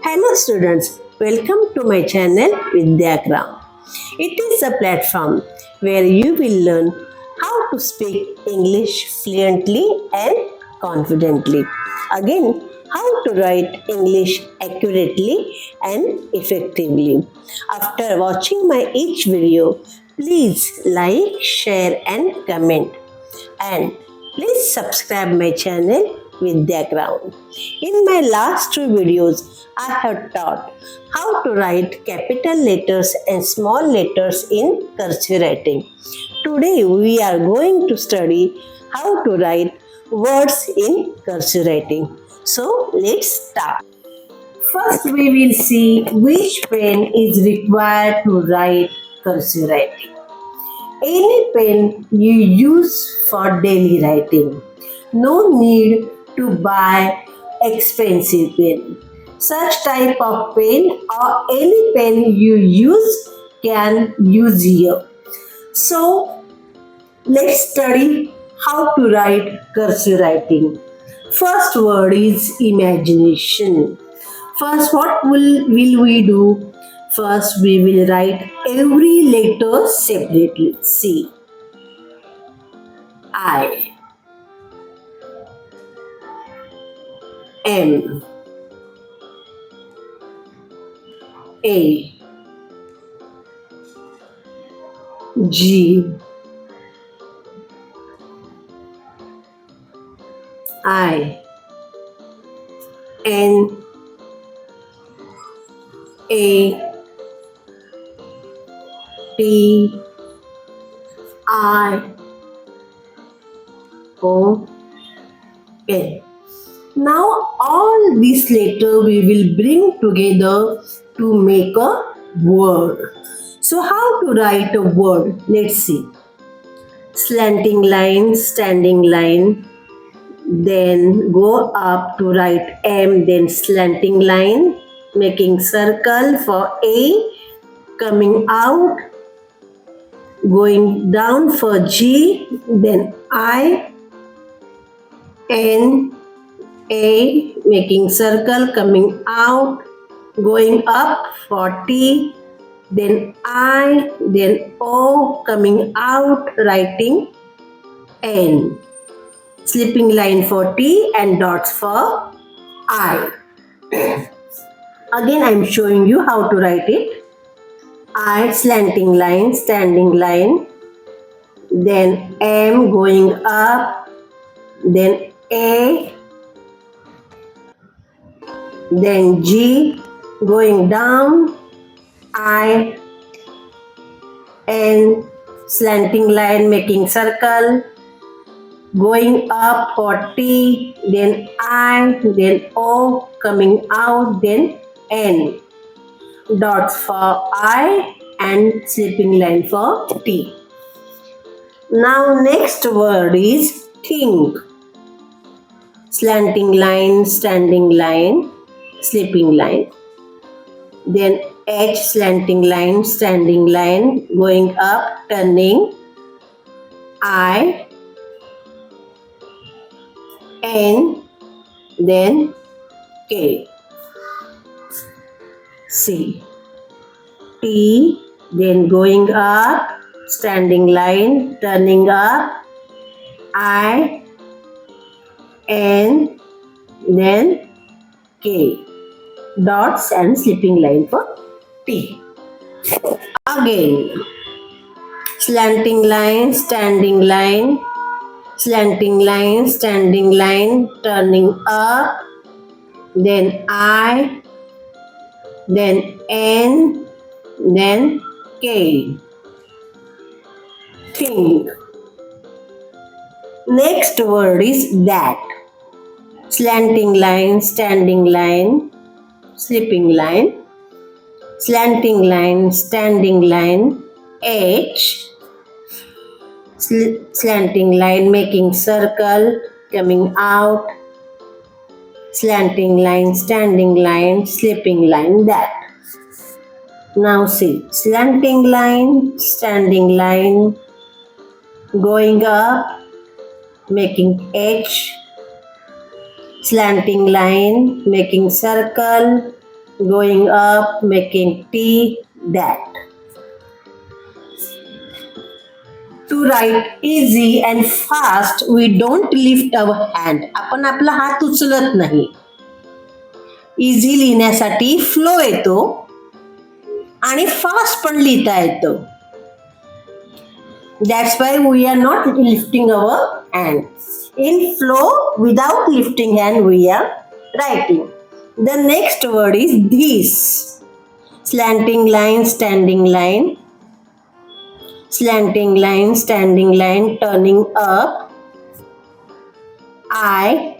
Hello students, welcome to my channel Vidyagram. It is a platform where you will learn how to speak English fluently and confidently. Again, how to write English accurately and effectively. After watching my each video, please like, share and comment. And please subscribe my channel Vidyagram. In my last two videos, I have taught how to write capital letters and small letters in cursive writing. Today we are going to study how to write words in cursive writing. So let's start. First we will see which pen is required to write cursive writing. Any pen you use for daily writing. No need to buy expensive pen. Such type of pen or any pen you use can use here. So let's study how to write cursive writing. First word is imagination. First, what will we do? First, we will write every letter separately. See, I, M, A, G, I, N, A, T, I, O, N. Now all these letters we will bring together to make a word. So how to write a word? Let's see. Slanting line, standing line, then go up to write M, then slanting line, making circle for A, coming out, going down for G, then I, N, A, making circle, coming out, going up for T, then I, then O, coming out, writing N. Slipping line for T and dots for I. Again I am showing you how to write it. I, slanting line, standing line, then M going up, then A, then G going down, I, N, slanting line making circle, going up for T, then I, then O, coming out, then N. Dots for I and slipping line for T. Now next word is think. Slanting line, standing line, slipping line. Then H, slanting line, standing line, going up, turning. I, N, then K. C, T, then going up, standing line, turning up. I, N, then K. Dots and slipping line for T. Again, slanting line, standing line, slanting line, standing line, turning up, then I, then N, then K. Think. Next word is that. Slanting line, standing line, slipping line, slanting line, standing line, H, slanting line making circle, coming out, slanting line, standing line, slipping line, that. Now see, slanting line, standing line, going up, making H, slanting line, making circle, going up, making T, that. To write easy and fast, we don't lift our hand. आपण आपला हात उचलत नाही. Easy लिहिण्यासाठी flow येतो आणि fast पण लिहिता येतो. That's why we are not lifting our hand. In flow, without lifting hand, we are writing. The next word is this. Slanting line, standing line. Slanting line, standing line, turning up. I,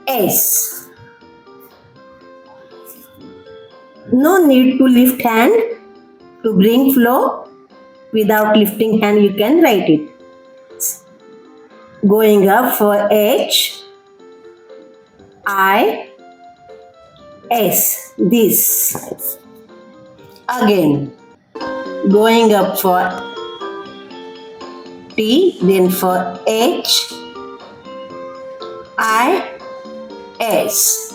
S. No need to lift hand to bring flow. Without lifting hand, you can write it. Going up for H, I, S. This. Again. Going up for T, then for H, I, S.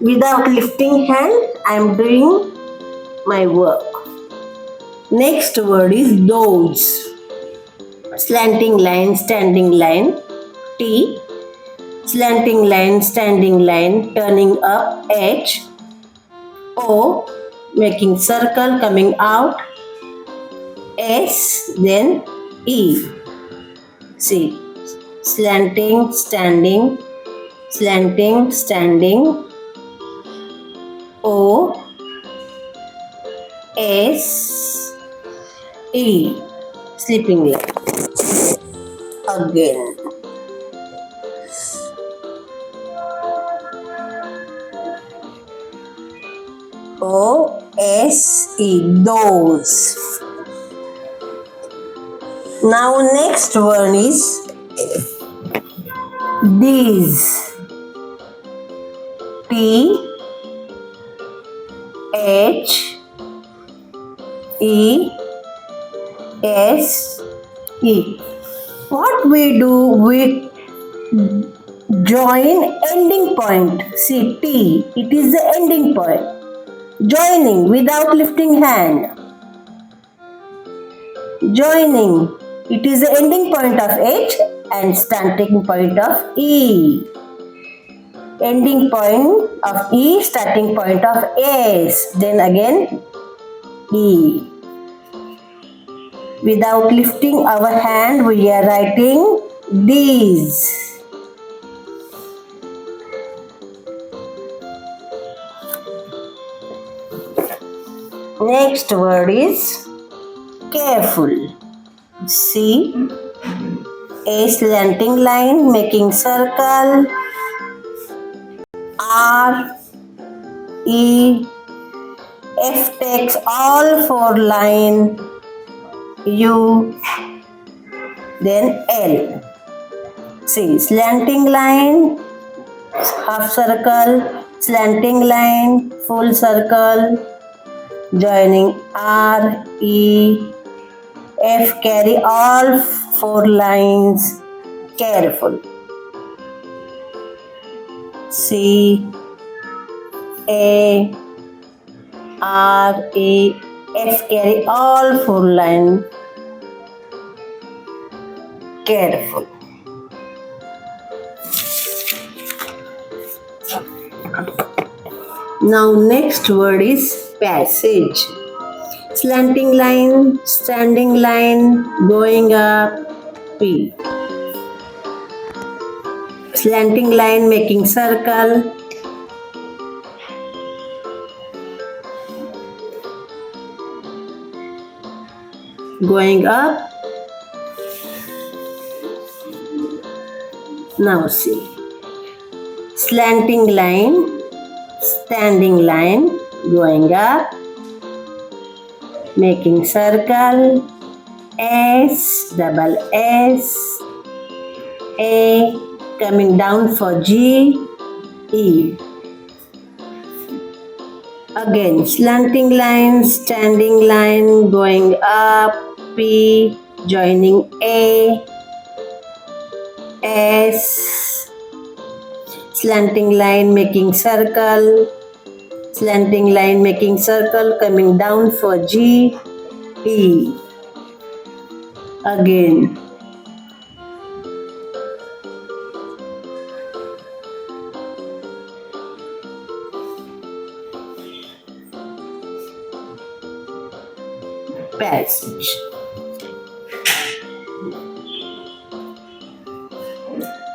Without lifting hand, I am doing my work. Next word is those. Slanting line, standing line, T. Slanting line, standing line, turning up, H. O, making circle, coming out, S, then E. See, slanting, standing, O, S, E, sleeping line. Again. O, S, E, those. Now next one is these. T, H, E, S, E. What we do, we join ending point. See, T, it is the ending point. Joining without lifting hand. Joining, it is the ending point of H and starting point of E. Ending point of E, starting point of S. Then again E. Without lifting our hand, we are writing these. Next word is careful. See, A slanting line, making circle, R, E, F takes all four line, U, then L. See, slanting line, half circle, slanting line, full circle, joining R, E, F, carry all four lines, careful. C, A, R, E, F, carry all four lines, careful. Now next word is passage. Slanting line, standing line, going up, P. Slanting line, making circle, going up. Now see, slanting line, standing line, going up, making circle, S, double S, A, coming down for G, E. Again, slanting line, standing line, going up, P, joining A, S, slanting line making circle, slanting line making circle, coming down for G, E. Again. Passage.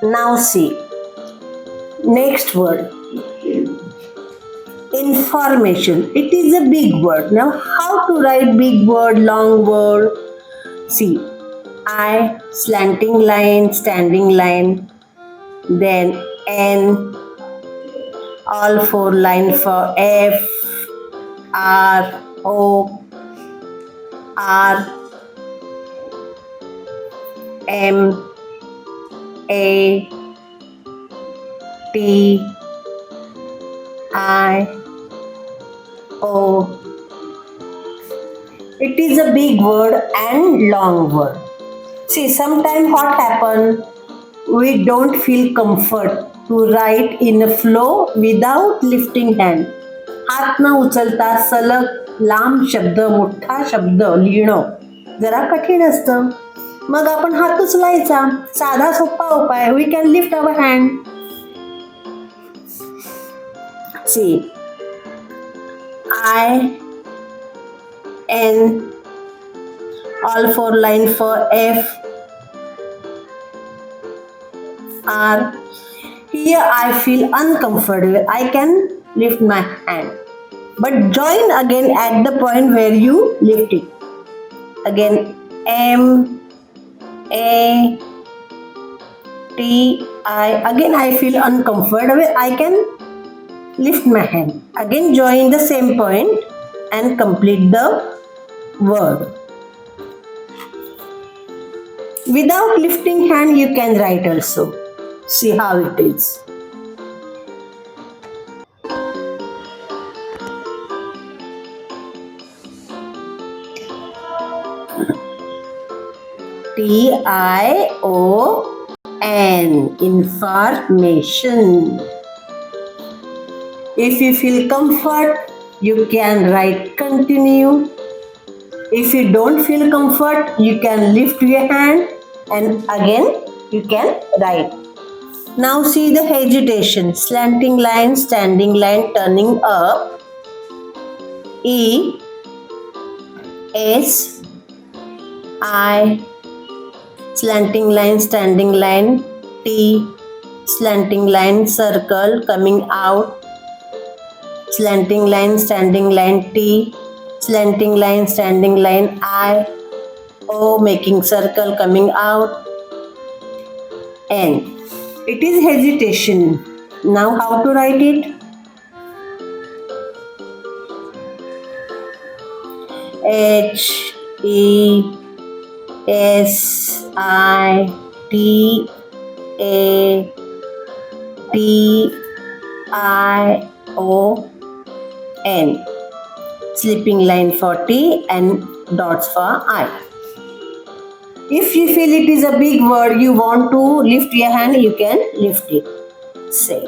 Now see, next word, information. It is a big word. Now how to write big word, long word? See, I, slanting line, standing line, then N, all four line for F, R, O, R, M, A, T, I, O. It is a big word and long word. See, sometimes what happen, we don't feel comfort to write in a flow without lifting hand. हात न उचलता सलग लांब शब्द, मोठा शब्द लिहिणं जरा कठीण असतं. मग आपण हात उचलायचा, साधा सोपा उपाय, we can lift our hand. C, I, N, all four line for F, R. Here I feel uncomfortable. I can lift my hand. But join again at the point where you lift it. Again, M, A, T, I. Again I feel uncomfortable. I can lift my hand. Again join the same point and complete the word. Without lifting hand you can write also. See how it is. T-I-O-N, information. If you feel comfort, you can write continue. If you don't feel comfort, you can lift your hand and again you can write. Now see the hesitation. Slanting line, standing line, turning up. E, S, I, slanting line, standing line, T, slanting line, circle, coming out, slanting line, standing line, T, slanting line, standing line, I, O, making circle, coming out, N. It is hesitation. Now how to write it? H, E, S, I, T, A, T, I, O, N. Slipping line for T and dots for I. If you feel it is a big word, you want to lift your hand, you can lift it. Say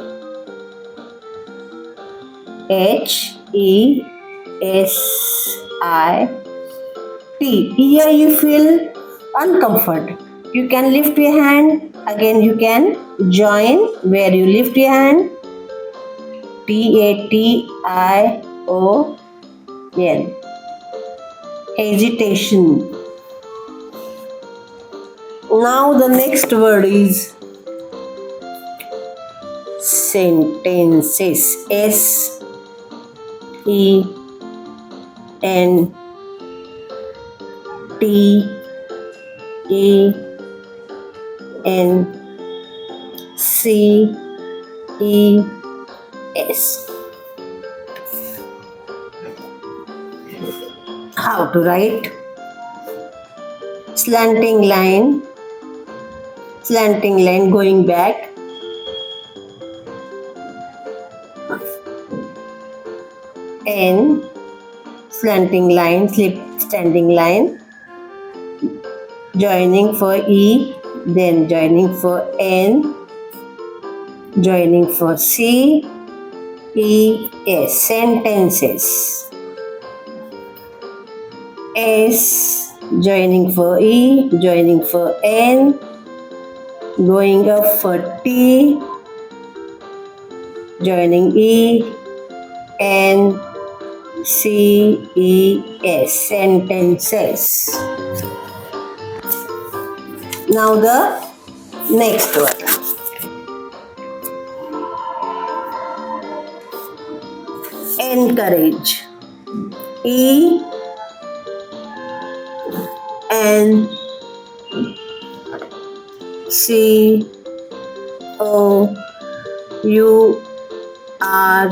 H, E, S, I, T. Here you feel uncomfort. You can lift your hand. Again you can join where you lift your hand. T-A-T-I-O-N. Hesitation. Now the next word is sentences. S, E, N, T, E, N, C, E, S. How to write? Slanting line going back, N, slanting line, standing line, joining for E, then joining for N, joining for C, E, S. Sentences. S, joining for E, joining for N, going up for T, joining E, N, C, E, S. Sentences. Now the next one. Encourage. E, N, C, O, U, R,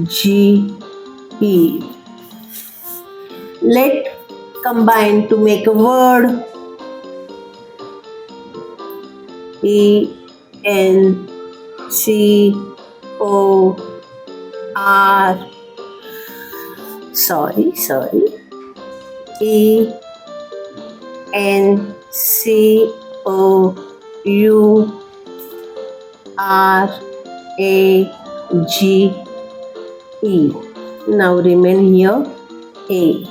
G, E. Let combine to make a word. E, N, C, O, R, E, N, C, O, U, R, A, G, E. Now remain here A.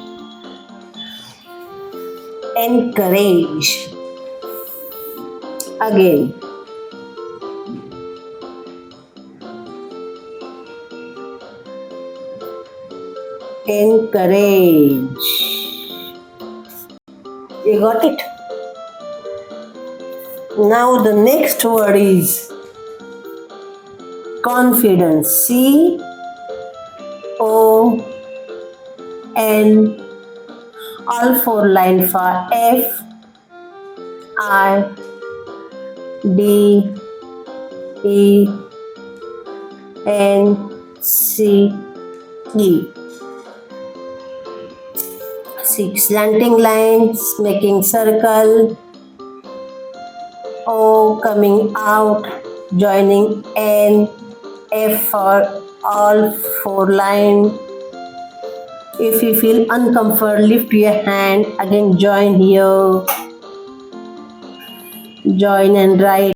Encourage. Again. Encourage. You got it? Now the next word is confidence. C, O, N, all four lines for F, I, D, E, N, C, E. 6 slanting lines making circle. O coming out, joining N, F for all four lines. If you feel uncomfortable, lift your hand. Again, join here. Join and write